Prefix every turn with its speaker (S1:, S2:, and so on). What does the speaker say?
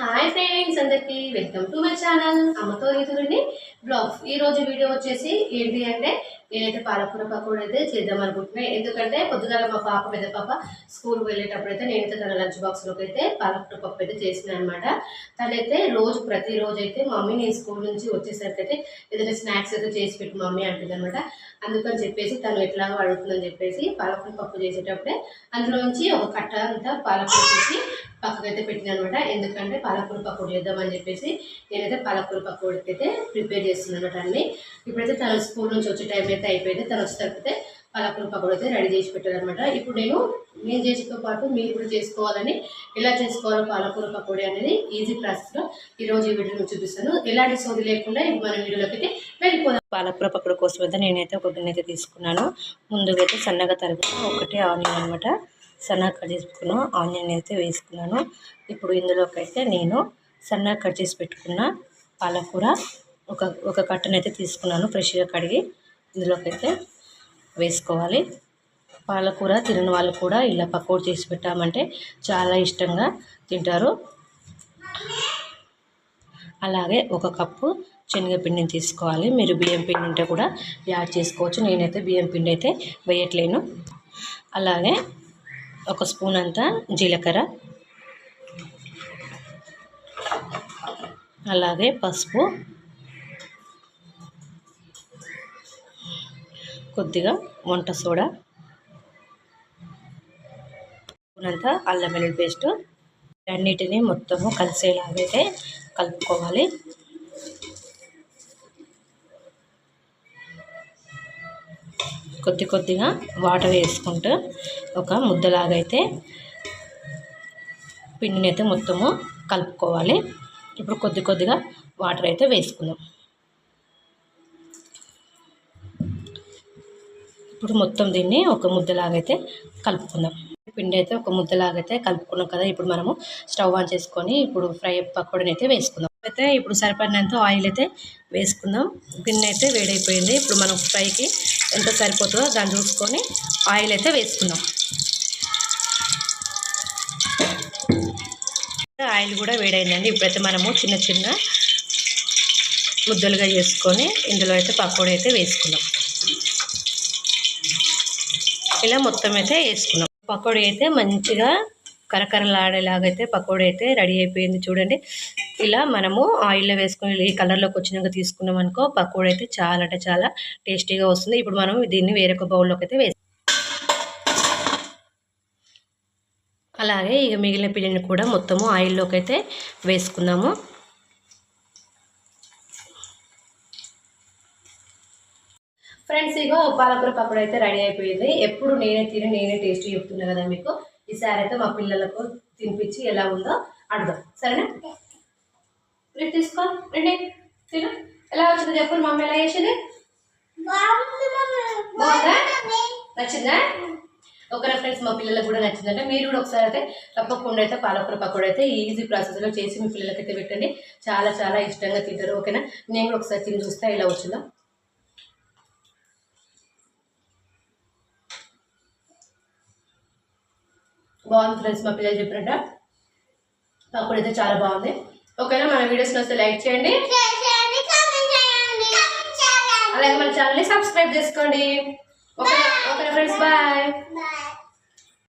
S1: Hi friends, అందరికీ welcome to my channel అమ్మతో రీతులని blogs. ఈ రోజు వీడియో వచ్చేసి ఏంటి అంటే నేనైతే పాలకూర పకోడీ అయితే చేద్దాం అనుకుంటున్నాను. ఎందుకంటే పొద్దుగాల మా పెద్ద పాప స్కూల్కి వెళ్ళేటప్పుడు అయితే నేనైతే తన లంచ్ బాక్స్లోకి అయితే పాలకూర పప్పు అయితే చేసినాను అనమాట. తనైతే ప్రతిరోజు అయితే మమ్మీ నేను స్కూల్ నుంచి వచ్చేసరికి అయితే ఏదైనా స్నాక్స్ అయితే చేసి పెట్టి మమ్మీ అంటుంది అనమాట. అందుకని చెప్పేసి తను ఎట్లాగో అడుగుతుందని చెప్పేసి పాలకూర పప్పు చేసేటప్పుడే అందులోంచి ఒక కట్ట అంతా పాలకూర తీసి పక్కకైతే పెట్టిన అనమాట. ఎందుకంటే పాలకూర పకోడీ చేద్దామని చెప్పేసి నేనైతే పాలకూర పకోడీకి అయితే ప్రిపేర్ చేస్తున్నాను అనమాట. అన్ని ఇప్పుడైతే తను స్కూల్ నుంచి వచ్చే టైం అయితే అయిపోయింది. తను వచ్చేటప్పుడు పాలకూర పకోడీ అయితే రెడీ చేసి పెట్టారనమాట. ఇప్పుడు నేను చేసేతో పాటు మీరు కూడా చేసుకోవాలని, ఎలా చేసుకోవాలో పాలకూర పకోడీ అనేది ఈజీ ప్రాసెస్లో ఈరోజు ఈ వీడియోలో చూపిస్తాను. ఎలాంటి సోది లేకుండా ఇప్పుడు మన వీడియోలోకి అయితే వెళ్ళిపోదాం. పాలకూర పకోడీ కోసం అయితే నేనైతే ఒక గిన్నె అయితే తీసుకున్నాను. ముందుగా అయితే సన్నగా తరుగుతున్న ఒకటి ఆనియన్ అనమాట. సన్నగా కట్ చేసుకున్న ఆనియన్ అయితే వేసుకున్నాను. ఇప్పుడు ఇందులోకి అయితే నేను సన్నగా కట్ చేసి పెట్టుకున్న పాలకూర ఒక కట్టనైతే తీసుకున్నాను. ఫ్రెష్గా కడిగి ఇందులోకి అయితే వేసుకోవాలి. పాలకూర తినని వాళ్ళు కూడా ఇలా పకోడీ చేసి పెట్టామంటే చాలా ఇష్టంగా తింటారు. అలాగే ఒక కప్పు శనగపిండిని తీసుకోవాలి. మీరు బియ్యం పిండి ఉంటే కూడా యాడ్ చేసుకోవచ్చు. నేనైతే బియ్యం పిండి అయితే వేయట్లేను. అలాగే ఒక స్పూన్ అంతా జీలకర్ర, అలాగే పసుపు, కొద్దిగా వంట సోడా, అంతా అల్లం వెల్లుల్లి పేస్ట్ అన్నిటినీ మొత్తము కలిసేలాగైతే కలుపుకోవాలి. కొద్దిగా వాటర్ వేసుకుంటూ ఒక ముద్దలాగైతే పిండిని అయితే మొత్తము కలుపుకోవాలి. ఇప్పుడు కొద్దిగా వాటర్ అయితే వేసుకుందాం. ఇప్పుడు మొత్తం దీన్ని ఒక ముద్దలాగైతే కలుపుకుందాం. పిండి అయితే ఒక ముద్దలాగైతే కలుపుకున్నాం కదా. ఇప్పుడు మనము స్టవ్ ఆన్ చేసుకొని ఇప్పుడు ఫ్రై పకోడీని అయితే వేసుకుందాం. అయితే ఇప్పుడు సరిపడినంత ఆయిల్ అయితే వేసుకుందాం. గిన్నె అయితే వేడైపోయింది. ఇప్పుడు మనం ఫ్రైకి ఎంత సరిపోతుందో దాన్ని చూసుకొని ఆయిల్ అయితే వేసుకుందాం. ఆయిల్ కూడా వేడైందండి. ఇప్పుడైతే మనము చిన్న ముద్దలుగా చేసుకొని ఇందులో అయితే పకోడీ అయితే వేసుకుందాం. ఇలా మొత్తం అయితే వేసుకున్నాం. పకోడీ అయితే మంచిగా కరకరలాడేలాగైతే పకోడీ అయితే రెడీ అయిపోయింది. చూడండి, ఇలా మనము ఆయిల్లో వేసుకొని ఈ కలర్లోకి వచ్చినాక తీసుకున్నాం అనుకో పకోడీ అయితే చాలా అంటే చాలా టేస్టీగా వస్తుంది. ఇప్పుడు మనం దీన్ని వేరొక బౌల్లోకి అయితే అలాగే ఇక మిగిలిన పిండిని కూడా మొత్తము ఆయిల్లోకి అయితే వేసుకుందాము. ఫ్రెండ్స్, ఇగో పాలకూర పకోడీ అయితే రెడీ అయిపోయింది. ఎప్పుడు నేనే టేస్ట్ చెప్తున్నా కదా మీకు. ఈసారి అయితే మా పిల్లలకు తినిపించి ఎలా ఉందో అడుగుదాం, సరేనా? ప్లేట్ తీసుకో, రండి తిను. ఎలా వచ్చింది చెప్పు, మమ్మీ ఎలా చేసింది? బాగుందా? నచ్చిందా? ఓకేనా ఫ్రెండ్స్, మా పిల్లలకు కూడా నచ్చిందంటే మీరు కూడా ఒకసారి అయితే తప్పకుండా అయితే పాలకూర పకోడీ అయితే ఈజీ ప్రాసెస్లో చేసి మీ పిల్లలకైతే పెట్టండి. చాలా చాలా ఇష్టంగా తింటారు. ఓకేనా? నేను కూడా ఒకసారి తిని చూస్తా ఎలా వచ్చిందో. బాగుంది ఫ్రెండ్స్, మా పిల్లలు చెప్పినట్ట పకోడీ అయితే చాలా బాగుంది. ఓకేనా? మన వీడియోస్ వస్తే లైక్ చేయండి, అలాగే మన ఛానల్ని సబ్స్క్రైబ్ చేసుకోండి. ఓకేనా ఫ్రెండ్స్, బాయ్.